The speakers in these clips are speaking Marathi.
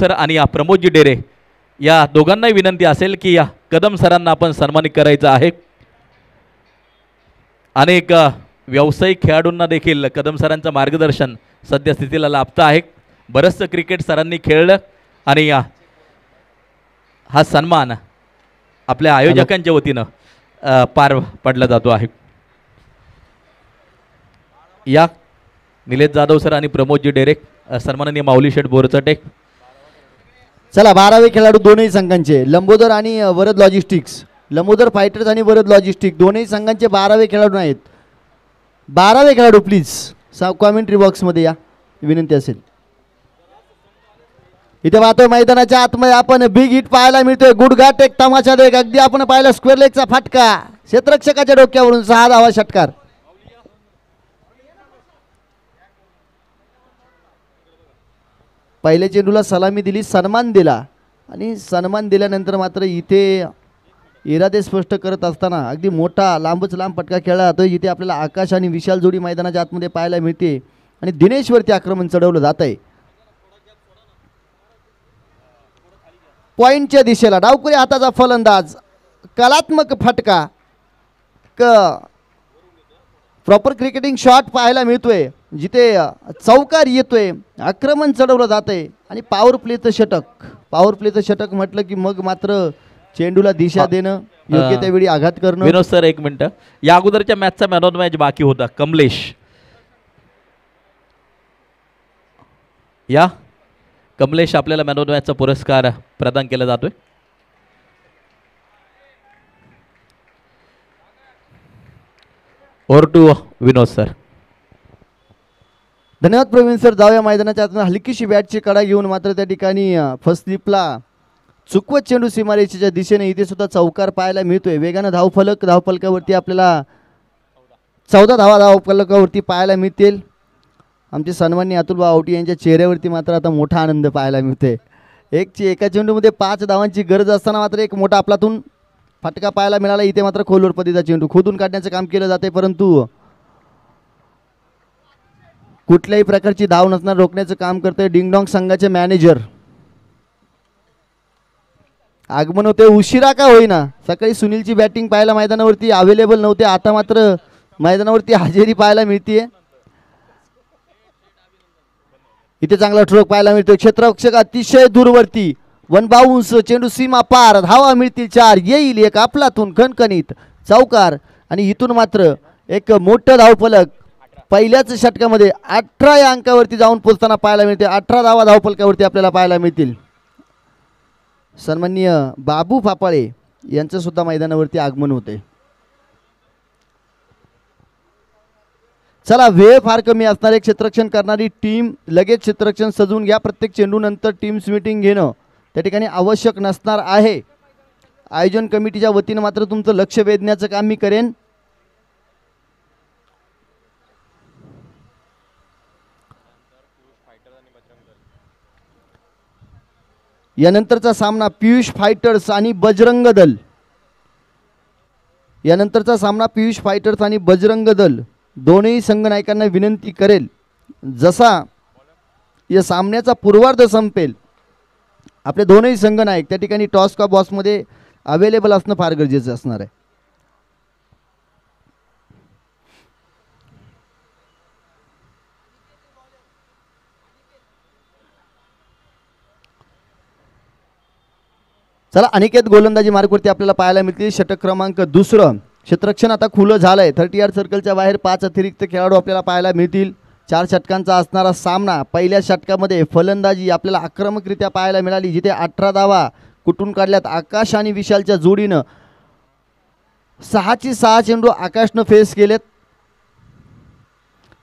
सर आणि या प्रमोदजी डेरे या दोघांनाही विनंती असेल की या कदम सरांना आपण सन्मानित करायचं आहे। अनेक व्यावसायिक खेळाडूंना देखील कदम सरांचं मार्गदर्शन सद्यस्थितीला लाभतं आहे। बरंचसं क्रिकेट सरांनी खेळलं आणि हा सन्मान आपल्या आयोजकांच्या वतीनं पार पडला जातो आहे। या निलेश जाधव सर आणि प्रमोदजी डेरे सन्माननीय माऊली शेठ बोरचटे। चला 12वे खेळाडू दोन्ही संघांचे लंबोदर आणि वरद लॉजिस्टिक्स, लंबोदर फायटर्स आणि वरद लॉजिस्टिक्स दोन्ही संघांचे 12वे खेळाडू आहेत। 12वे खेळाडू प्लीज कॉमेंट्री बॉक्समध्ये या, विनंती असेल। इथे पाहतोय मैदानाच्या आतमध्ये आपण बिग हिट पाहायला मिळतोय। गुडघाट एक तमाशा देख, अगदी आपण पाहिला स्क्वेअर लेगचा फटका क्षेत्ररक्षकाच्या डोक्यावरून 6 धावा षटकार। पहिल्या चेंडूला सलामी दिली, सन्मान दिला आणि सन्मान दिल्यानंतर मात्र इथे इरादे स्पष्ट करत असताना अगदी मोठा लांबच लांब फटका खेळला जातोय, जिथे आपल्याला आकाश आणि विशाल जोडी मैदानाच्या आतमध्ये पाहायला मिळते आणि दिनेशवरती आक्रमण चढवलं जात आहे। पॉइंटच्या दिशेला डावखुरी हाताचा फलंदाज, कलात्मक फटका, प्रॉपर क्रिकेटिंग शॉट पाहायला मिळतोय, जिथे चौकार येतोय, आक्रमण चढवलं जातंय आणि पॉवर प्लेचं षटक। पॉवर प्लेचं षटक म्हटलं की मग मात्र चेंडूला दिशा देणं, योग्य त्यावेळी आघात करणं। विनोद सर एक मिनिट, या अगोदरच्या मॅचचा मॅन ऑफ द मॅच बाकी होता कमलेश, या कमलेश आपल्याला मॅन ऑफ द मॅचचा पुरस्कार प्रदान केला जातोय। Over to Vinod sir. धन्यवाद प्रवीण सर। जाऊया मैदानाच्या आतमध्ये, हलकीशी बॅटची कडा घेऊन मात्र त्या ठिकाणी फर्स्ट स्लिपला चुकवत चेंडू सीमारेषेच्या दिशेने इथे सुद्धा चौकार पाहायला मिळतोय। वेगानं धावफलकावरती आपल्याला 14 धावा धावफलकावरती पाहायला मिळतील। आमचे सन्माननीय अतुल आवटी यांच्या चेहऱ्यावरती मात्र आता मोठा आनंद पाहायला मिळतोय। एका चेंडूमध्ये 5 धावांची गरज असताना मात्र एक मोठा आपलातून फटका पाहायला मिळाला। इथे मात्र खोलवर पतीचा चेंडू खोदून काढण्याचं काम केलं जाते, परंतु कुठल्याही प्रकारची धाव नसणार रोखण्याचं काम करतोय डिंगडॉंग संघाचे मॅनेजर। आगमन होते उशिरा का होईना, सकाळी सुनीलची बॅटिंग पाहायला मैदानावरती अवेलेबल नव्हते, आता मात्र मैदानावरती हजेरी पाहायला मिळते। इथे चांगला स्ट्रोक पाहायला मिळतोय, क्षेत्ररक्षक अतिशय दूरवरती, 1 बाउन्स, चेंडू सीमा पार, धावा मिळतील 4, येईल एक आपलातून खणखणीत चौकार आणि इथून मात्र एक मोठं धावफलक पहिल्याच षटकामध्ये 18 या अंकावरती जाऊन पोहोचताना पाहायला मिळते। 18 धावा धावफलकावरती आपल्याला पाहायला मिळतील। सन्माननीय बाबू फापाळे यांचं सुद्धा मैदानावरती आगमन होते। चला, वेळ फार कमी असणारे क्षेत्ररक्षण करणारी टीम लगेच क्षेत्ररक्षण सजवून घ्या। प्रत्येक चेंडू नंतर टीम्स मीटिंग घेणं त्या ठिकाणी आवश्यक नसणार आहे। आयोजन कमिटीच्या वतीने मात्र तुमचं लक्ष वेधण्याचं काम मी करेन। यानंतरचा सामना पियुष फायटर्स आणि बजरंग दल, यानंतरचा सामना पियुष फायटर्स आणि बजरंग दल दोन्ही संघनायकांना विनंती करेल, जसा या सामन्याचा पूर्वार्ध संपेल आपले दोन्ही संघनायक त्या ठिकाणी टॉस का बॉक्समध्ये अवेलेबल असणं फार गरजेचं असणार आहे। चला, अनिकेत गोलंदाजी मार्कवरती आपल्याला पाहायला मिळतील। षटक क्रमांक 2, क्षेत्ररक्षण आता खुलं झालंय। 30 यार्ड सर्कलच्या बाहेर 5 अतिरिक्त खेळाडू आपल्याला पाहायला मिळतील। 4 षटकांचा असणारा सामना। पहिल्या षटकामध्ये फलंदाजी आपल्याला आक्रमकरित्या पाहायला मिळाली, जिथे 18 धावा कुठून काढल्यात आकाश आणि विशालच्या जोडीनं। 6ची 6 चेंडू आकाशनं फेस केलेत,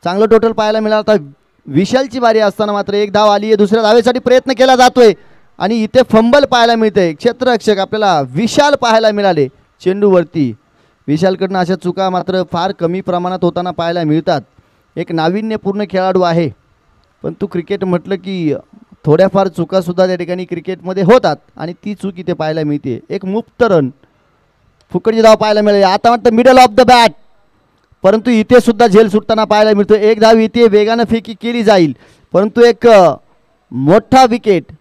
चांगलं टोटल पाहायला मिळालं। आता विशालची बारी असताना मात्र 1 धाव आली आहे, दुसऱ्या धावेसाठी प्रयत्न केला जातोय आणि इथे फंबल पाहायला मिळते। क्षेत्ररक्षक आपल्याला विशाल पाहायला मिळाले चेंडूवरती। विशालकडनं अशा चुका मात्र फार कमी प्रमाणात होताना पाहायला मिळतात। एक नाविन्यपूर्ण खेळाडू आहे, पण तू क्रिकेट म्हटलं की थोड्याफार चुकासुद्धा त्या ठिकाणी क्रिकेटमध्ये होतात आणि ती चूक इथे पाहायला मिळते। एक मुक्त रन, फुकटची धाव पाहायला मिळाली। आता वाटतं मिडल ऑफ द बॅट, परंतु इथे सुद्धा झेल सुटताना पाहायला मिळतो। 1 धाव इथे वेगानं फेकी केली जाईल, परंतु एक मोठा विकेट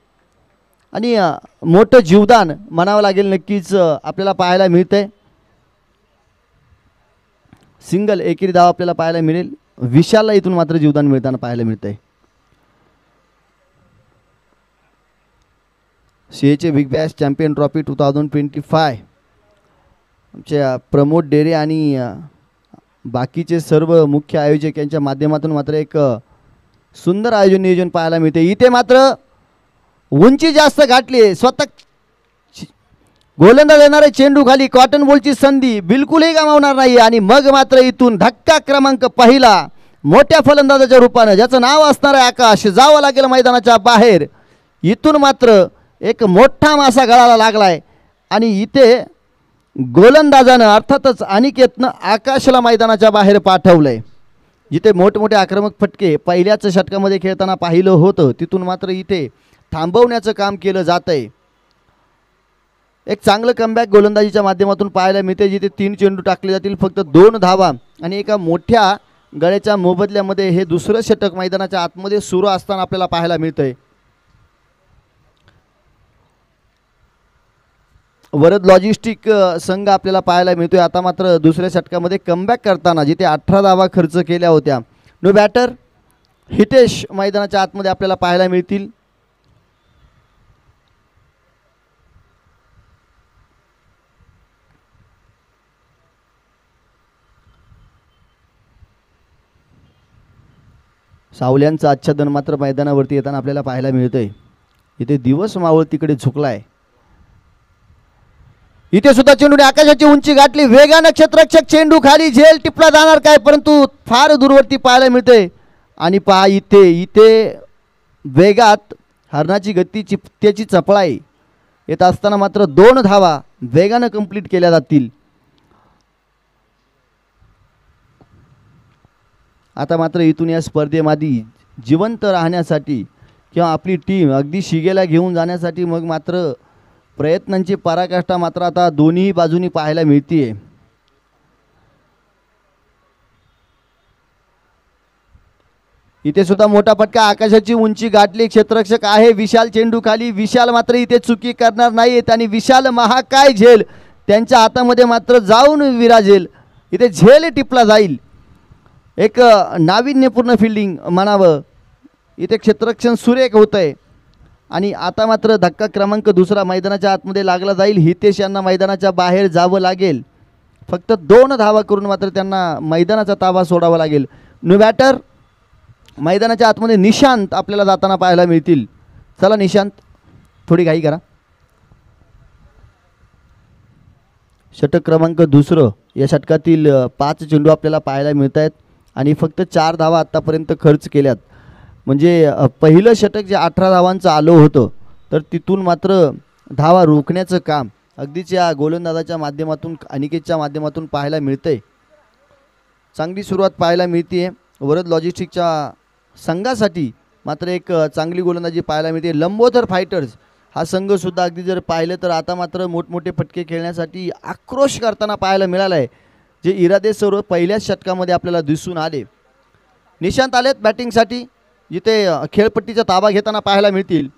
आणि मोठं जीवदान म्हणावं लागेल नक्कीच आपल्याला पाहायला मिळतंय. सिंगल एकेरी धाव आपल्याला पाहायला मिळेल. विशालला इथून मात्र जीवदान मिळताना पाहायला मिळतंय. सीएचे बिग बॅश चॅम्पियन ट्रॉफी 2025 आमच्या प्रमोद डेरे आणि बाकीचे सर्व मुख्य आयोजक यांच्या माध्यमातून मात्र एक सुंदर आयोजन नियोजन पाहायला मिळते. इथे मात्र उंची जास्त गाठली, स्वतः गोलंदाज येणारे चेंडू खाली, कॉटन बॉलची संधी बिलकुलही गमावणार नाही. आणि मग मात्र इथून धक्का क्रमांक पहिला मोठ्या फलंदाजाच्या रूपानं ज्याचं नाव असणार आहे आकाश, जावं लागेल मैदानाच्या बाहेर. इथून मात्र एक मोठा मासा गळाला लागलाय आणि इथे गोलंदाजानं अर्थातच अनिकेतनं आकाशला मैदानाच्या बाहेर पाठवलंय. जिथे मोठमोठे आक्रमक फटके पहिल्याच षटकामध्ये खेळताना पाहिलं होतं तिथून मात्र इथे थांबवण्याचं काम केलं जातंय. एक चांगलं कमबॅक गोलंदाजीच्या माध्यमातून पाहायला मिळते, जिथे 3 चेंडू टाकले जातील, फक्त 2 धावा आणि एका मोठ्या गळ्याच्या मोबदल्यामध्ये हे दुसरं षटक मैदानाच्या आतमध्ये सुरू असताना आपल्याला पाहायला मिळतंय. वरद लॉजिस्टिक संघ आपल्याला पाहायला मिळतोय आता मात्र दुसऱ्या षटकामध्ये कमबॅक करताना, जिथे 18 धावा खर्च केल्या होत्या. नो बॅटर हितेश मैदानाच्या आतमध्ये आपल्याला पाहायला मिळतील. सावल्यांचं आच्छादन मात्र मैदानावरती येताना आपल्याला पाहायला मिळतंय. इथे दिवस मावळ तिकडे झुकलाय. इथे सुद्धा चेंडूने आकाशाची उंची गाठली, वेगानं क्षेत्ररक्षक चेंडू खाली, झेल टिपला जाणार काय, परंतु फार दूरवरती पाहायला मिळते. आणि पहा इथे वेगात हरणाची गती चिपत्याची चपळाई येत असताना मात्र 2 धावा वेगानं कंप्लीट केल्या जातील. आता मात्र इथून या स्पर्धेमध्ये जिवंत राहण्यासाठी किंवा आपली टीम अगदी शिगेला घेऊन जाण्यासाठी मग मात्र प्रयत्नांची पराकाष्ठा मात्र आता दोन्ही बाजूनी पाहायला मिळतीये. इथे सुद्धा मोठा फटका, आकाशाची उंची गाठली, क्षेत्ररक्षक आहे विशाल चेंडू खाली, विशाल मात्र इथे चुकी करणार नाहीत आणि विशाल महाकाय झेल त्यांच्या हातामध्ये मात्र जाऊन विराजेल. इथे झेल टिपला जाईल. एक नाविन्यपूर्ण फिल्डिंग म्हणावं, इथे क्षेत्ररक्षण सुरेख होतंय. आणि आता मात्र धक्का क्रमांक दुसरा मैदानाच्या आतमध्ये लागला जाईल. हितेश यांना मैदानाच्या बाहेर जावं लागेल. फक्त 2 धावा करून मात्र त्यांना मैदानाचा ताबा सोडावा लागेल. नो बॅटर मैदानाच्या आतमध्ये निशांत आपल्याला जाताना पाहायला मिळतील. चला निशांत, थोडी घाई करा. षटक क्रमांक दुसरं या षटकातील 5 चेंडू आपल्याला पाहायला मिळत आहेत आणि फक्त 4 धावा आत्तापर्यंत खर्च केल्यात. म्हणजे पहिलं षटक जे 18 धावांचं आलं होतं तर तिथून मात्र धावा रोखण्याचं काम अगदीच या गोलंदाजाच्या माध्यमातून अनिकेतच्या माध्यमातून पाहायला मिळतंय. चांगली सुरुवात पाहायला मिळते. वरद लॉजिस्टिकच्या संघासाठी मात्र एक चांगली गोलंदाजी पाहायला मिळते. लंबोदर फायटर्स हा संघसुद्धा अगदी जर पाहिलं तर आता मात्र मोठमोठे फटके खेळण्यासाठी आक्रोश करताना पाहायला मिळाला आहे, जे इरादे सर्व पहिल्याच षटकामध्ये आपल्याला दिसून आले. निशांत आलेत बॅटिंगसाठी, जिथे खेळपट्टीचा ताबा घेताना पाहायला मिळतील.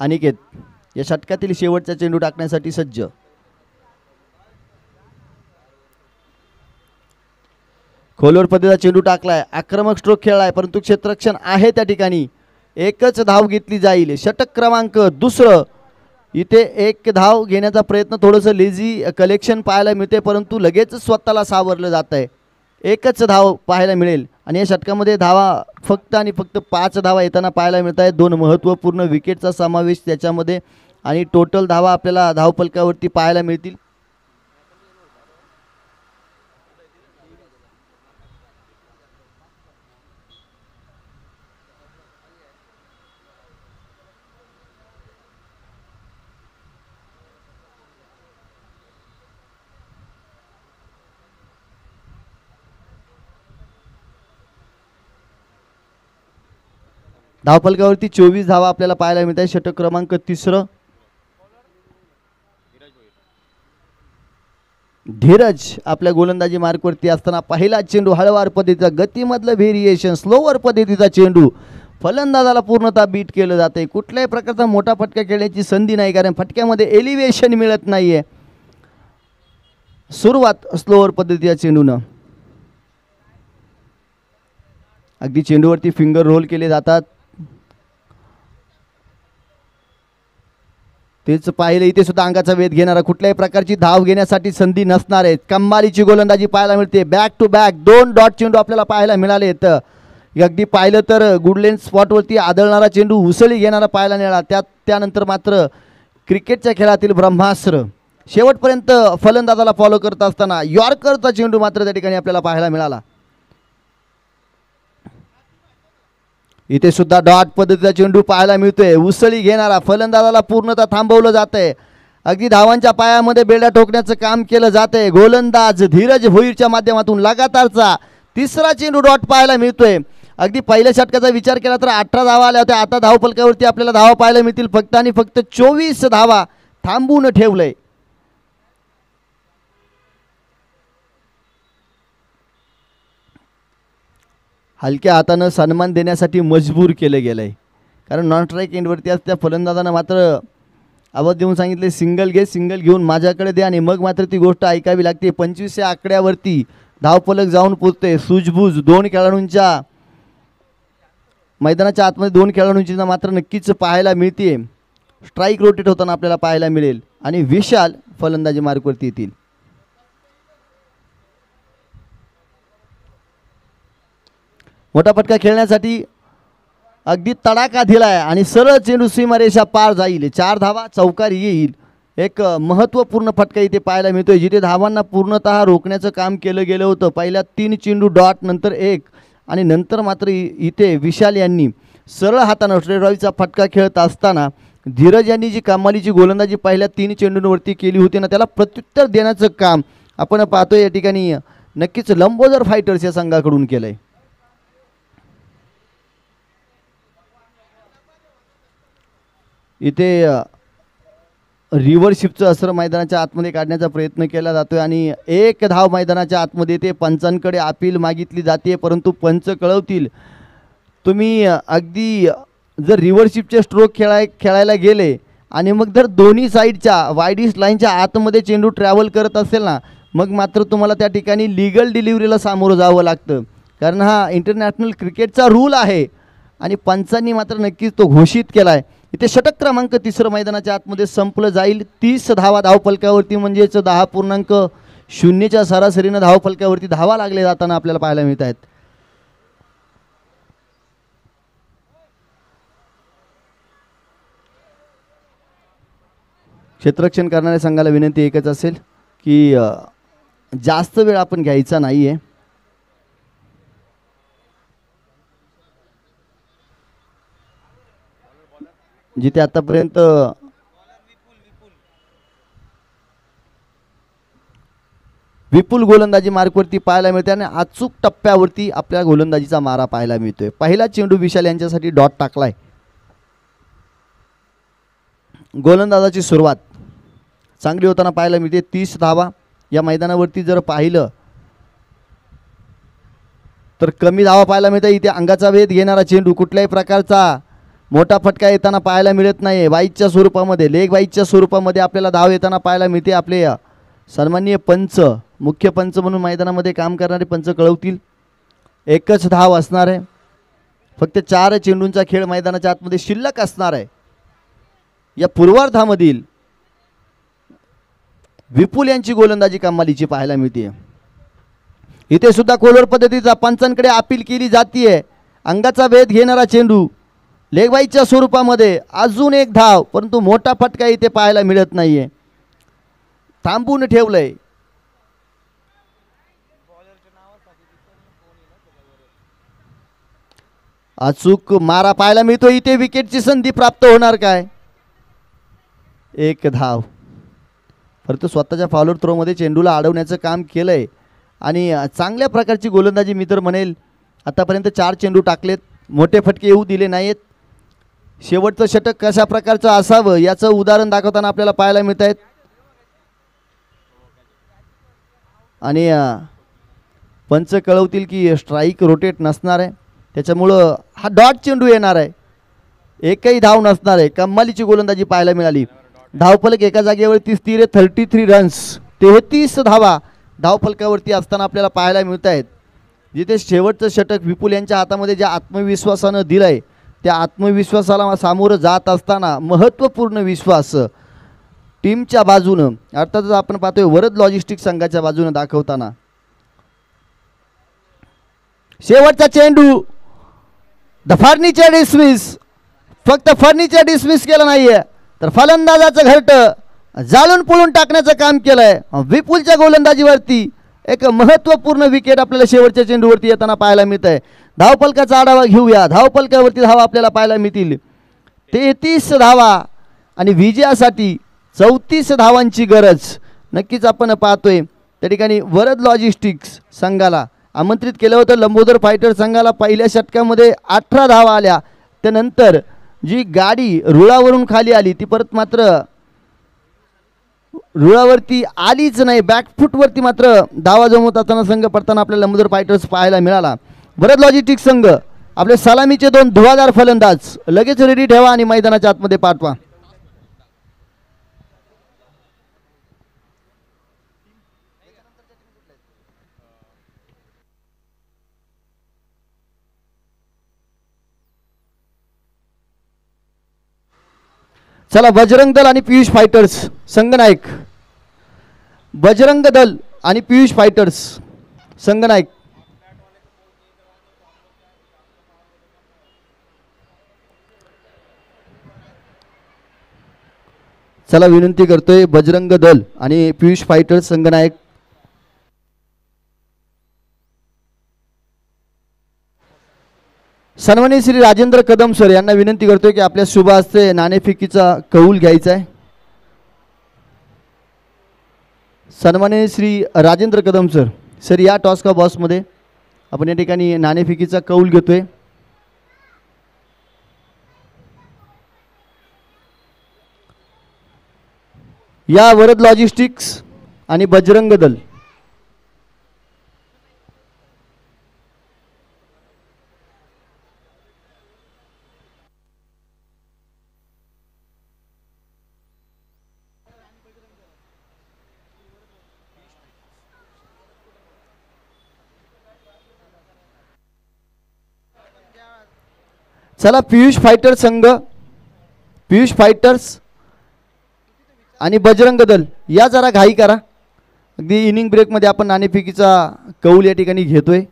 अनिकेत या षटकातील शेवटचा चेंडू टाकण्यासाठी सज्ज. खोलवर पद्धतीचा चेंडू टाकलाय, आक्रमक स्ट्रोक खेळलाय, परंतु क्षेत्ररक्षण आहे त्या ठिकाणी. एकच धाव घेतली जाईल. षटक क्रमांक दुसरं, इथे 1 धाव घेण्याचा प्रयत्न, थोडंसं लेझी कलेक्शन पाहायला मिळते, परंतु लगेच स्वतःला सावरलं जात आहे. एकच धाव पाहायला मिळेल आणि या षटकामध्ये धावा फक्त आणि फक्त 5 धावा येताना पाहायला मिळत आहेत. 2 महत्त्वपूर्ण विकेटचा समावेश त्याच्यामध्ये आणि टोटल धावा आपल्याला धावफलकावरती पाहायला मिळतील. धावफलकावरती 24 धावा आपल्याला पाहायला मिळत आहे. षटक क्रमांक तिसरं, धीरज आपल्या गोलंदाजी मार्कवरती असताना पहिला चेंडू हळवार पद्धतीचा, गतीमधलं व्हेरिएशन, स्लोवर पद्धतीचा चेंडू, फलंदाजाला पूर्णतः बीट केलं जाते. कुठल्याही प्रकारचा मोठा फटका खेळण्याची संधी नाही, कारण फटक्यामध्ये एलिव्हेशन मिळत नाही आहे. सुरुवात स्लोअर पद्धतीच्या चेंडूनं. अगदी चेंडूवरती फिंगर रोल केले जातात. तेच पाहिलं, इथे सुद्धा अंगाचा वेध घेणारा, कुठल्याही प्रकारची धाव घेण्यासाठी संधी नसणार आहे. कमालीची गोलंदाजी पाहायला मिळते. बॅक टू बॅक 2 डॉट चेंडू आपल्याला पाहायला मिळाले. तर अगदी पाहिलं तर गुडलेन स्पॉटवरती आदळणारा चेंडू उसळी घेणारा पाहायला मिळाला. त्यानंतर मात्र क्रिकेटच्या खेळातील ब्रह्मास्त्र शेवटपर्यंत फलंदाजाला फॉलो करत असताना यॉर्करचा चेंडू मात्र त्या ठिकाणी आपल्याला पाहायला मिळाला. इथे सुद्धा डॉट पद्धतीचा चेंडू पाहायला मिळतोय. उसळी घेणारा, फलंदाजाला पूर्णतः थांबवलं जातंय. अगदी धावांच्या पायामध्ये बेड्या ठोकण्याचं काम केलं जातंय. गोलंदाज धीरज भोईरच्या माध्यमातून लगातारचा तिसरा चेंडू डॉट पाहायला मिळतोय. अगदी पहिल्या षटकाचा विचार केला तर 18 धावा आल्या होत्या. आता धावफलकावरती आपल्याला धावा पाहायला मिळतील फक्त आणि फक्त 24 धावा थांबवून ठेवलंय. हलक्या हातानं सन्मान देण्यासाठी मजबूर केलं गेलं आहे, कारण नॉन स्ट्राईक एंडवरती असत्या फलंदाजानं मात्र आवाज देऊन सांगितले सिंगल घे, सिंगल घेऊन माझ्याकडे दे, आणि मग मात्र ती गोष्ट ऐकावी लागते. 25 या आकड्यावरती धावफलक जाऊन पोचते. सूझबूझ 2 खेळाडूंच्या मैदानाच्या आतमध्ये 2 खेळाडूंची मात्र नक्कीच पाहायला मिळते. स्ट्राईक रोटेट होताना आपल्याला पाहायला मिळेल आणि विशाल फलंदाजी मार्कवरती येतील. मोठा फटका खेळण्यासाठी अगदी तडाखा दिलाय आणि सरळ चेंडू सीमारेषा पार जाईल. 4 धावा चौकारी येईल. एक महत्त्वपूर्ण फटका इथे पाहायला मिळतोय, जिथे धावांना पूर्णतः रोखण्याचं काम केलं गेलं होतं. पहिल्या 3 चेंडू डॉट, नंतर 1, आणि नंतर मात्र इथे विशाल यांनी सरळ हातानं स्ट्रेट ड्राईव्हचा फटका खेळत असताना धीरज यांनी जी कमालीची गोलंदाजी पहिल्या 3 चेंडूंवरती केली होती ना, त्याला प्रत्युत्तर देण्याचं काम आपण पाहतोय या ठिकाणी नक्कीच लंबोदर फायटर्स या संघाकडून केलंय. इथे रिव्हर्शिपचं असर मैदानाच्या आतमध्ये काढण्याचा प्रयत्न केला जातोय आणि 1 धाव मैदानाच्या आतमध्ये ते पंचांकडे अपील मागितली जाते, परंतु पंच कळवतील. तुम्ही अगदी जर रिव्हर्शिपचे स्ट्रोक खेळायला गेले आणि मग जर दोन्ही साईडच्या वाईडिश लाईनच्या आतमध्ये चेंडू ट्रॅव्हल करत असेल ना, मग मात्र तुम्हाला त्या ठिकाणी लिगल डिलिव्हरीला सामोरं जावं लागतं, कारण हा इंटरनॅशनल क्रिकेटचा रूल आहे आणि पंचांनी मात्र नक्कीच तो घोषित केला आहे. इथे षटक क्रमांक 3 मैदानाच्या आतमध्ये संपलं जाईल. 30 धावा धावफलकावरती, म्हणजेच 10.0 सरासरीनं धावफलकावरती धावा लागले जाताना आपल्याला पाहायला मिळत आहेत. क्षेत्ररक्षण करणाऱ्या संघाला विनंती एकच असेल की जास्त वेळ आपण घ्यायचा नाही आहे. जिथे आतापर्यंत विपुल गोलंदाजी मार्कवरती पाहायला मिळते आणि अचूक टप्प्यावरती आपल्या गोलंदाजीचा मारा पाहायला मिळतोय. पहिला चेंडू विशाल यांच्यासाठी डॉट टाकलाय. गोलंदाजाची सुरुवात चांगली होताना पाहायला मिळते. 30 धावा या मैदानावरती जर पाहिलं तर कमी धावा पाहायला मिळते. इथे अंगाचा वेध घेणारा चेंडू, कुठल्याही प्रकारचा मोठा फटका येताना पाहायला मिळत नाही. वाईच्या स्वरूपामध्ये, लेग वाईच्या स्वरूपामध्ये आपल्याला धाव येताना पाहायला मिळते. आपले सन्माननीय पंच, मुख्य पंच म्हणून मैदानामध्ये काम करणारे पंच कळवतील. 1च धाव असणार आहे. फक्त 4 चेंडूंचा खेळ मैदानाच्या आतमध्ये शिल्लक असणार आहे. या पूर्वार्धामधील विपुल यांची गोलंदाजी कमालीची पाहायला मिळते. इथे सुद्धा कोलर पद्धतीचा पंचांकडे अपील केली जाते. अंगाचा वेध घेणारा चेंडू लेगबाईच्या स्वरूपामध्ये, अजून 1 धाव, परंतु मोठा फटका इथे पाहायला मिळत नाहीये. थांबून ठेवलंय. अचूक मारा पाहायला मिळतो. इथे विकेटची संधी प्राप्त होणार काय? 1 धाव, परंतु स्वतःच्या फॉलोअर थ्रोमध्ये चेंडूला अडवण्याचं काम केलंय आणि चांगल्या प्रकारची गोलंदाजी मी तर म्हणेल. आतापर्यंत 4 चेंडू टाकलेत, मोठे फटके येऊ दिले नाहीत. शेवटचं षटक कशा प्रकारचं असावं याचं उदाहरण दाखवताना आपल्याला पाहायला मिळत आहेत. आणि पंच कळवतील की स्ट्राईक रोटेट नसणार आहे. त्याच्यामुळं हा डॉट चेंडू येणार आहे. एकही धाव नसणार आहे. कमालीची गोलंदाजी पाहायला मिळाली. धावफलक एका जागेवरती स्थिर आहे. 33 रन्स, 33 धावा धावफलकावरती असताना आपल्याला पाहायला मिळत आहेत. जिथे शेवटचं षटक विपुल यांच्या हातामध्ये ज्या आत्मविश्वासानं दिलं आहे त्या आत्मविश्वासाला सामोरं जात असताना महत्त्वपूर्ण विश्वास टीमच्या बाजूनं अर्थातच आपण पाहतोय वरद लॉजिस्टिक संघाच्या बाजूनं दाखवताना. शेवटचा चेंडू द फर्निचर डिसमिस, फक्त फर्निचर डिसमिस केलं नाहीये तर फलंदाजाचं घरटं जाळून पुळून टाकण्याचं काम केलंय. विपुलच्या गोलंदाजीवरती एक महत्त्वपूर्ण विकेट आपल्याला शेवटच्या चेंडूवरती येताना पाहायला मिळत आहे. धावफलकाचा आढावा घेऊया. धावफलकावरती धावा आपल्याला पाहायला मिळतील 33 धावा आणि विजयासाठी 34 धावांची गरज. नक्कीच आपण पाहतोय त्या ठिकाणी वरद लॉजिस्टिक्स संघाला आमंत्रित केलं होतं. लंबोदर फायटर संघाला पहिल्या षटकामध्ये 18 धावा आल्या. त्यानंतर जी गाडी रुळावरून खाली आली ती परत मात्र रुळावरती आलीच नाही. बॅकफूटवरती मात्र धावा जमवताना संघ पडताना आपल्याला लंबोदर फायटर्स पाहायला मिळाला. वरद लॉजिस्टिक्स संघ आपले सलामीचे 2 धुवाधार फलंदाज लगेच रेडी ठेवा आणि मैदानाच्या आतमध्ये पाठवा. चला, बजरंग दल आणि पियुष फायटर्स संघनायक. बजरंग दल आणि पियुष फायटर्स संघनायक. चला, विनंती करतोय बजरंग दल आणि पियुष फायटर्स संघनायक. सन्माननीय श्री राजेंद्र कदम सर यांना विनंती करतोय की आपल्या शुभ हस्ते नाणेफेकीचा कौल घ्यायचा आहे. सन्माननीय श्री राजेंद्र कदम सर, सर या टॉस का बॉसमध्ये आपण या ठिकाणी नाणेफेकीचा कौल घेतोय. या वरद लॉजिस्टिक्स आणि बजरंग दल चला, पियुष फायटर्स संघ, पियुष फायटर्स आणि बजरंग दल या जरा घाई करा. अगदी इनिंग ब्रेकमध्ये आपण नाणेफेकीचा कौल या ठिकाणी घेतोय.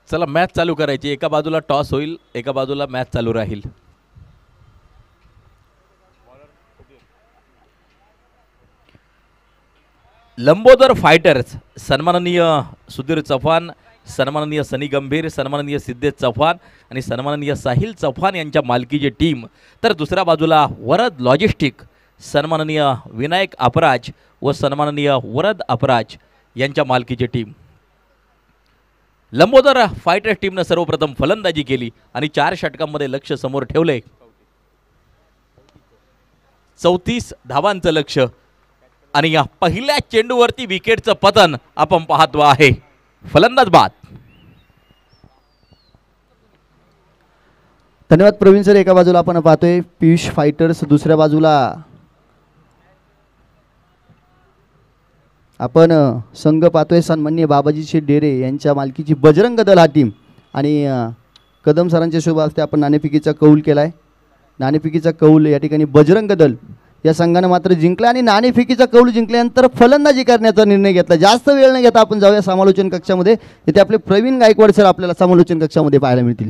चला, मॅच चालू करायची. एका बाजूला टॉस होईल, एका बाजूला मॅच चालू राहील. लंबोदर फायटर्स सन्माननीय सुधीर चव्हाण, सन्माननीय सनी गंभीर, सन्माननीय सिद्धेश चव्हाण आणि सन्माननीय साहिल चव्हाण यांच्या मालकीची टीम. तर दुसऱ्या बाजूला वरद लॉजिस्टिक सन्माननीय विनायक अपराज व सन्माननीय वरद अपराज यांच्या मालकीची टीम. लंबोदर फायटर्स टीमनं सर्वप्रथम फलंदाजी केली आणि 4 षटकांमध्ये लक्ष समोर ठेवले. 34 धावांचं लक्ष आणि या पहिल्या चेंडूवरती विकेटचं पतन आपण पाहतो आहे. फलंदाज बाद. धन्यवाद प्रवीण सर. एका बाजूला आपण पाहतोय पियुष फायटर्स, दुसऱ्या बाजूला आपण संघ पाहतोय सन्माननीय बाबाजी डेरे यांच्या मालकीची बजरंग दल हा टीम. आणि कदम सरांच्या शुभ हस्ते आपण नाणेफेकीचा कौल केला आहे. नाणेफेकीचा कौल या ठिकाणी बजरंग दल या संघानं मात्र जिंकला आणि नाणेफेकीचा कौल जिंकल्यानंतर फलंदाजी करण्याचा निर्णय घेतला. जास्त वेळ न घेता आपण जाऊया समालोचन कक्षामध्ये. इथे आपले प्रवीण गायकवाड सर आपल्याला समालोचन कक्षामध्ये पाहायला मिळतील.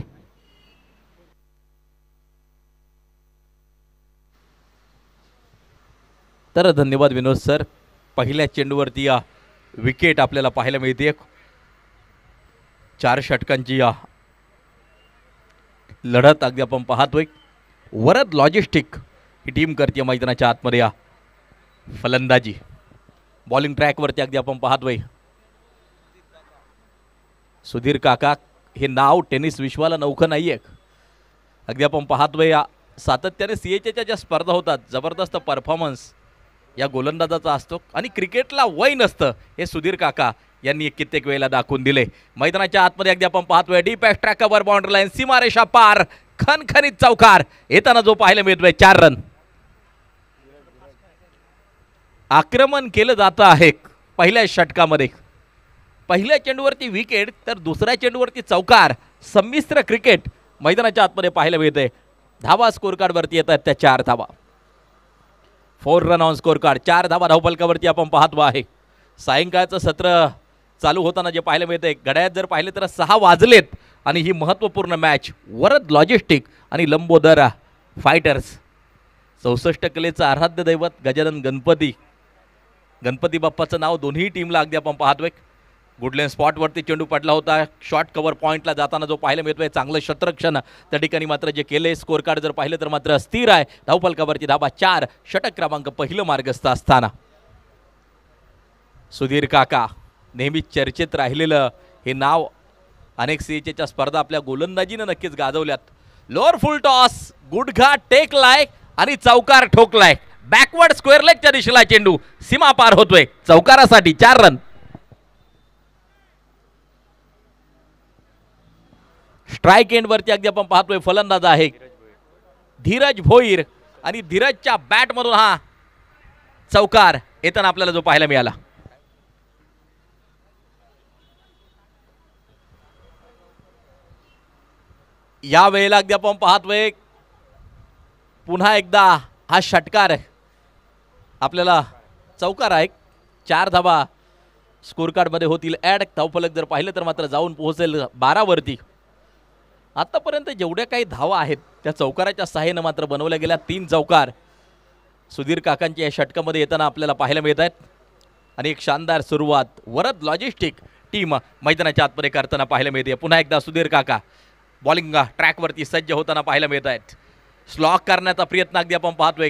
तर धन्यवाद विनोद सर. पहिल्या चेंडूवरती या विकेट आपल्याला पाहायला मिळते. 4 षटकांची या लढत अगदी आपण पाहतोय. वरद लॉजिस्टिक ही टीम करते मैदानाच्या आतमध्ये या फलंदाजी. बॉलिंग ट्रॅकवरती अगदी आपण पाहतोय सुधीर काका. हे नाव टेनिस विश्वाला नौखं नाही आहे. अगदी आपण पाहतोय या सातत्याने CHAच्या ज्या स्पर्धा होतात जबरदस्त परफॉर्मन्स या गोलंदाजाचा असतो आणि क्रिकेटला वय नसतं हे सुधीर काका यांनी कित्येक वेळेला दाखवून दिले. मैदानाच्या आतमध्ये अगदी आपण पाहतोय डीप ट्रॅकवर बाउंड्री लाईन सीमारेषा पार खणखणीत चौकार येताना जो पाहायला मिळतोय 4 रन. आक्रमण केलं जातं आहे पहिल्या षटकामध्ये. पहिल्या चेंडूवरती विकेट तर दुसऱ्या चेंडूवरती चौकार. संमिश्र क्रिकेट मैदानाच्या आतमध्ये पाहायला मिळते. धावा स्कोर कार्डवरती येत आहेत त्या 4 धावा. 4 रन ऑन स्कोर कार्ड. 4 धावा धावफलकावरती आपण पाहतो आहे. सायंकाळचं सत्र चालू होताना जे पाहायला मिळते घड्याळात जर पाहिले तर 6 वाजलेत आणि ही महत्त्वपूर्ण मॅच वरद लॉजिस्टिक आणि लंबोदरा फायटर्स. 64 कलेचं आराध्य दैवत गजानन गणपती बाप्पाचं नाव दोन्ही टीमला अगदी आपण पाहतोय. गुडलेन स्पॉटवरती चेंडू पडला होता. शॉर्ट कव्हर पॉईंटला जाताना जो पाहायला मिळतोय चांगलं शतरक्षण त्या ठिकाणी मात्र जे केले. स्कोर कार्ड जर पाहिलं तर मात्र स्थिर आहे. धावफलकावरती धाबा 4. षटक क्रमांक पहिलं मार्गस्थ असताना सुधीर काका नेहमीच चर्चेत राहिलेलं हे नाव. अनेक CHAच्या स्पर्धा आपल्या गोलंदाजीनं नक्कीच गाजवल्यात. लोअर फुल टॉस गुडघा टेकलाय आणि चौकार ठोकलाय. बॅकवर्ड स्क्वेअर लेगच्या दिशेला चेंडू सीमा पार होतोय चौकारासाठी 4 रन. स्ट्राईक एंडवरती अगदी आपण पाहतोय फलंदाज आहे धीरज भोईर आणि धीरजच्या बॅटमधून हा चौकार येताना आपल्याला जो पाहायला मिळाला. या वेळेला अगदी आपण पाहतोय पुन्हा एकदा हा षटकार आपल्याला चौकार आहे. 4 धावा स्कोर कार्डमध्ये होतील ॲड. धावफलक जर पाहिलं तर मात्र जाऊन पोहोचेल 12 वरती. आतापर्यंत जेवढ्या काही धावा आहेत त्या चौकाराच्या सहाय्यानं मात्र बनवल्या गेल्या 3 चौकार सुधीर काकांच्या या षटकामध्ये येताना आपल्याला पाहायला मिळत आहेत. आणि एक शानदार सुरुवात वरद लॉजिस्टिक टीम मैदानाच्या आतमध्ये करताना पाहायला मिळते. पुन्हा एकदा सुधीर काका बॉलिंग ट्रॅकवरती सज्ज होताना पाहायला मिळत आहेत. स्लॉक करण्याचा प्रयत्न अगदी आपण पाहतोय.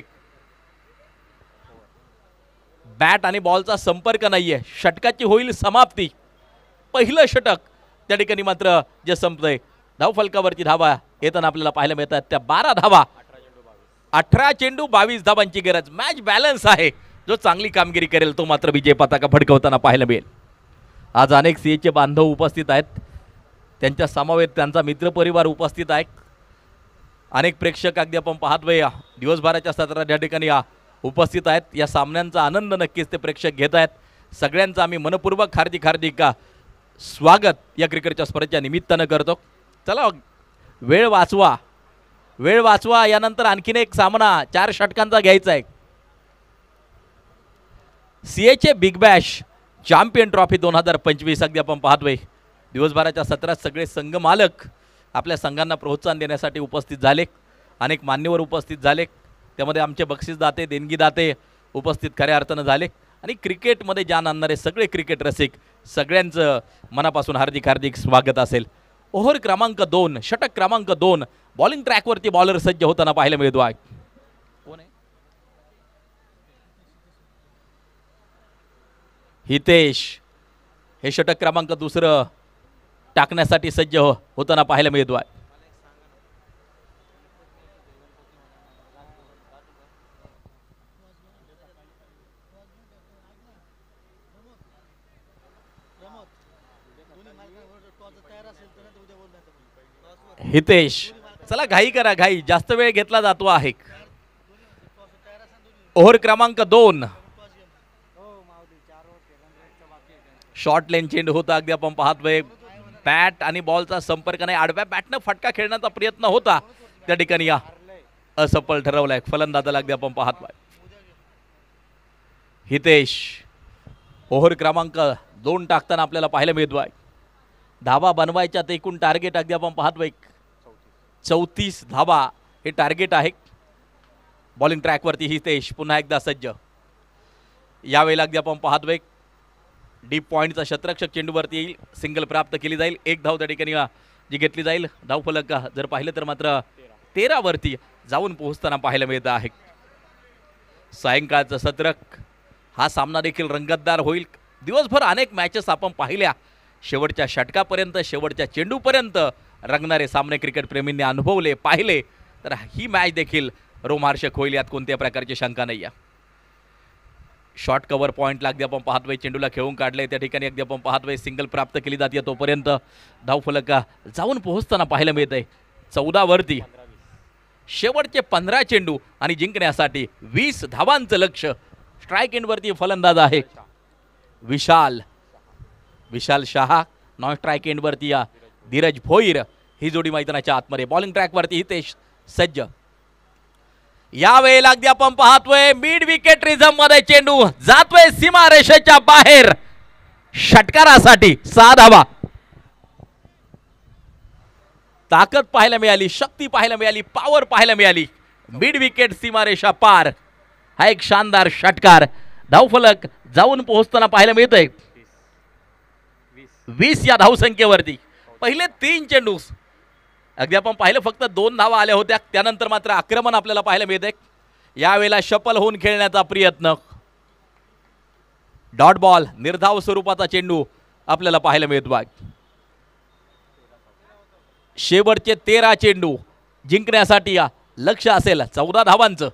बॅट आणि बॉलचा संपर्क नाहीये. षटकाची होईल समाप्ती. पहिलं षटक त्या ठिकाणी मात्र जे संपतंय. धावफलकावरती धावा येताना आपल्याला पाहायला मिळतात त्या 12 धावा. 18 चेंडू 22 धावांची गरज. मॅच बॅलन्स आहे. जो चांगली कामगिरी करेल तो मात्र विजय पताका फडकवताना पाहायला मिळेल. आज अनेक CHAचे बांधव उपस्थित आहेत. त्यांच्या समवेत त्यांचा मित्रपरिवार उपस्थित आहे. अनेक प्रेक्षक अगदी आपण पाहतोय दिवसभराच्या सत्रात या ठिकाणी उपस्थित आहेत. या सामन्यांचा आनंद नक्कीच ते प्रेक्षक घेत आहेत. सगळ्यांचं आम्ही मनपूर्वक हार्दिक स्वागत या क्रिकेटच्या स्पर्धेच्या निमित्तानं करतो. चला वेळ वाचवा. यानंतर आणखीन एक सामना 4 षटकांचा घ्यायचा आहे. CHA big Bash champion trophy 2025 अगदी आपण पाहतोय. दिवसभराच्या सत्रात सगळे संघ मालक आपल्या संघांना प्रोत्साहन देण्यासाठी उपस्थित झाले. अनेक मान्यवर उपस्थित झाले. त्यामध्ये आमचे बक्षीसदाते देणगीदाते उपस्थित खऱ्या अर्थानं झाले. आणि क्रिकेटमध्ये जाण आणणारे सगळे क्रिकेट रसिक सगळ्यांचं मनापासून हार्दिक स्वागत असेल. ओव्हर क्रमांक 2 षटक क्रमांक 2 बॉलिंग ट्रॅकवरती बॉलर सज्ज होताना पाहायला मिळतो आहे. कोण आहे? हितेश. हे षटक क्रमांक 2 टाकण्यासाठी सज्ज होताना पाहायला मिळतो आहे. हितेश. चला घाई करा. जास्त वेळ घेतला जातो आहे. ओव्हर क्रमांक 2 शॉर्ट लेन चेंडू होता अगदी आपण पाहतोय. बॅट आणि बॉलचा संपर्क नाही. आडव्या बॅटनं फटका खेळण्याचा प्रयत्न होता त्या ठिकाणी असफल ठरवलाय. फलंदाजाला अगदी आपण पाहतोय. हितेश ओव्हर क्रमांक 2 टाकताना आपल्याला पाहायला मिळतोय. धावा बनवायच्या ते एकूण टार्गेट अगदी आपण पाहतोय 34 धावा हे टार्गेट आहे. बॉलिंग ट्रॅकवरती हितेश पुन्हा एकदा सज्ज. यावेळेला अगदी आपण पाहतोय डीप पॉईंटचा शतरक्षक चेंडूवरती येईल. सिंगल प्राप्त केली जाईल. 1 धाव त्या ठिकाणी जी घेतली जाईल. धावफलक जर पाहिलं तर मात्र 13 वरती जाऊन पोहोचताना पाहायला मिळत आहे. सायंकाळचं सत्र हा सामना देखील रंगतदार होईल. दिवसभर अनेक मॅचेस आपण पाहिल्या, शेवटच्या षटकापर्यंत शेवटच्या चेंडूपर्यंत रंगणारे सामने क्रिकेट प्रेमींनी अनुभवले पाहिले. तर ही मॅच देखील रोमहर्षक होईल, यात कोणत्या प्रकारची शंका नाही आहे. शॉर्ट कव्हर पॉईंटला अगदी आपण पाहतोय, चेंडूला खेळून काढले त्या ठिकाणी अगदी आपण पाहतोय सिंगल प्राप्त केली जाते. तोपर्यंत धावफलक जाऊन पोहोचताना पाहायला मिळत आहे 14 वरती. शेवटचे 15 चेंडू आणि जिंकण्यासाठी 20 धावांचं लक्ष. स्ट्राईक एंडवरती फलंदाज आहे विशाल शहा. नॉन स्ट्राईक एंडवरती धीरज भोईर. ही जोडी मैदानाच्या आतमध्ये. बॉलिंग ट्रॅकवरती हितेश सज्ज. यावेळेला अगदी आपण पाहतोय मिड विकेट रिझम मध्ये चेंडू जातोय सीमारेषेच्या बाहेर. षटकारासाठी 6 धावा. ताकद पाहायला मिळाली, शक्ती पाहायला मिळाली, पॉवर पाहायला मिळाली. मिड विकेट सीमारेषा पार. हा एक शानदार षटकार. धावफलक जाऊन पोहोचताना पाहायला मिळतंय 20 या धावसंख्येवरती. पहिले 3 चेंडू अगदी आपण पाहिलं फक्त 2 धावा आल्या होत्या, त्यानंतर मात्र आक्रमण आपल्याला पाहायला मिळतंय. यावेळेला शफल होऊन खेळण्याचा प्रयत्न. डॉट बॉल, निर्धाव स्वरूपाचा चेंडू आपल्याला पाहायला मिळतो. शेवटचे 13 चेंडू जिंकण्यासाठी लक्ष असेल 14 धावांचं.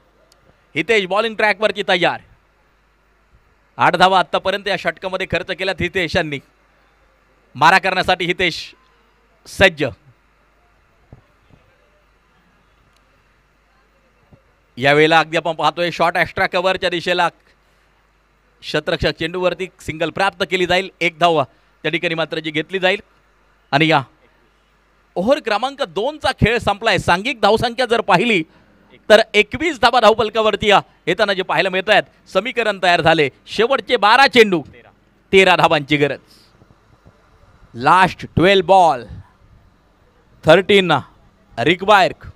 हितेश बॉलिंग ट्रॅकवरती तयार. 8 धावा आतापर्यंत या षटकामध्ये खर्च केल्यात हितेशांनी. मारा करण्यासाठी हितेश सज्ज. यावेळेला अगदी आपण पाहतोय शॉर्ट एक्स्ट्रा कव्हरच्या दिशेला शतरक्षक चेंडूवरती सिंगल प्राप्त केली जाईल. 1 धाव त्या ठिकाणी मात्र जी घेतली जाईल. आणि या ओव्हर क्रमांक 2चा खेळ संपलाय. सांघिक धावसंख्या जर पाहिली तर 21 धावा धावफलकावरती येताना जे पाहायला मिळत आहेत. समीकरण तयार झाले. शेवटचे 12 चेंडू 13 धावांची गरज. Last 12 ball 13 required.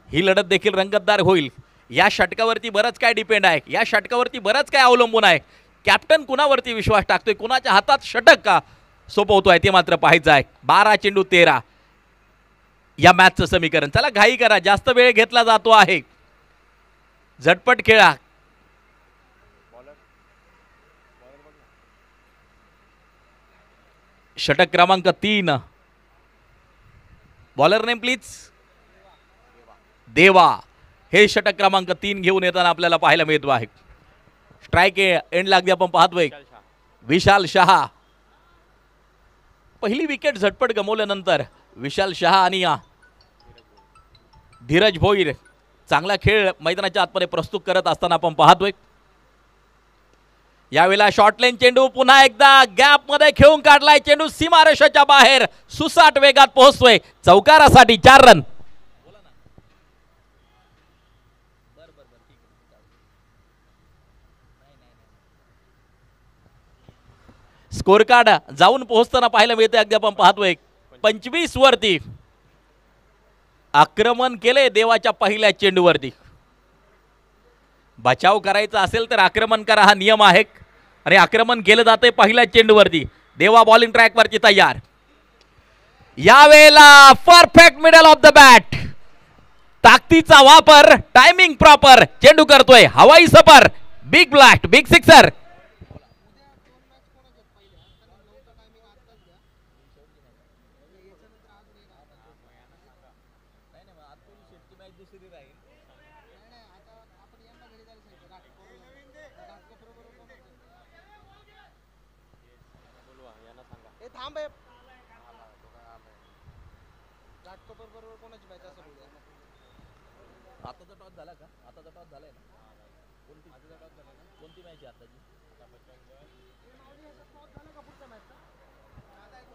ही लढत देखील रंगतदार होईल. या षटकावरती बरंच काय डिपेंड आहे, या षटकावरती बरंच काय अवलंबून आहे. कॅप्टन कुणावरती विश्वास टाकतोय, कुणाच्या हातात षटक का सोपवतोय ते मात्र पाहायचं आहे. 12 चेंडू 13 या मॅचचं समीकरण. चला घाई करा, जास्त वेळ घेतला जातो आहे. झटपट खेळा. षटक क्रमांक 3. Bowler name please. देवा. हे षटक क्रमांक 3 घेऊन येताना आपल्याला पाहायला मिळतो आहे. स्ट्राईक एंड लागली आपण पाहतोय विशाल शहा. पहिली विकेट झटपट गमावल्यानंतर विशाल शहा आणि धीरज भोईर चांगला खेळ मैदानाच्या आतमध्ये प्रस्तुत करत असताना आपण पाहतोय. यावेळेला शॉर्ट लेन चेंडू पुन्हा एकदा गॅप मध्ये खेळून काढलाय. चेंडू सीमारेषेच्या बाहेर सुसाट वेगात पोहोचतोय. चौकारासाठी 4 रन. स्कोर कार्ड जाऊन पोहोचताना पाहायला मिळते. अगदी आपण पाहतोय 25 वरती आक्रमण केले देवाच्या पहिल्या चेंडूवरती. बचाव करायचा असेल तर आक्रमण करा, हा नियम आहे. आणि आक्रमण केलं जाते पहिल्या चेंडूवरती. देवा बॉलिंग ट्रॅकवरती तयार. यावेळेला perfect middle of the bat. ताकदीचा वापर, टायमिंग प्रॉपर. चेंडू करतोय हवाई सफर. Big blast, big sixer.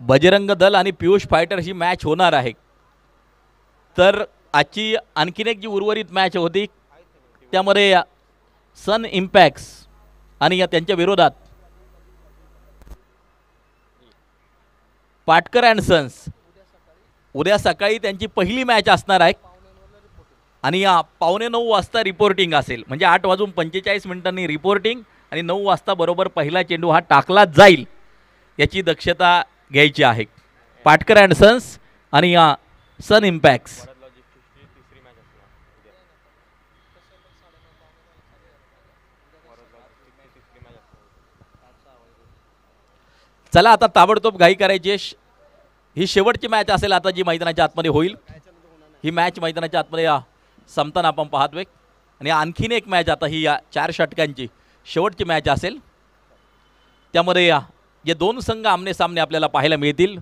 Bajrang Dal आणि पियुष फायटर ही मॅच होणार आहे. तर आजची आणखीन एक जी उर्वरित मॅच होती त्यामध्ये सन इम्पॅक्ट्स आणि या त्यांच्या विरोधात पाटकर अँड सन्स. उद्या सकाळी त्यांची पहिली मॅच असणार आहे आणि 8:45 वाजता रिपोर्टिंग असेल. म्हणजे 8:45 रिपोर्टिंग आणि 9 वाजता बरोबर पहिला चेंडू हा टाकला जाईल. याची दक्षता घ्यायची आहे. पाटकर अँड सन्स आणि सन इम्पॅक्ट्स. चला आता ताबडतोब घाई करायची आहे. ही शेवटची मॅच असेल आता जी मैदानाच्या आतमध्ये होईल. ही मॅच मैदानाच्या आतमध्ये संपताना आपण पाहतोय. आणि आणखीन एक मॅच आता ही या 4 षटकांची शेवटची मॅच असेल. त्यामध्ये जे दोन संघ आमने सामने आपल्याला पाहायला मिळतील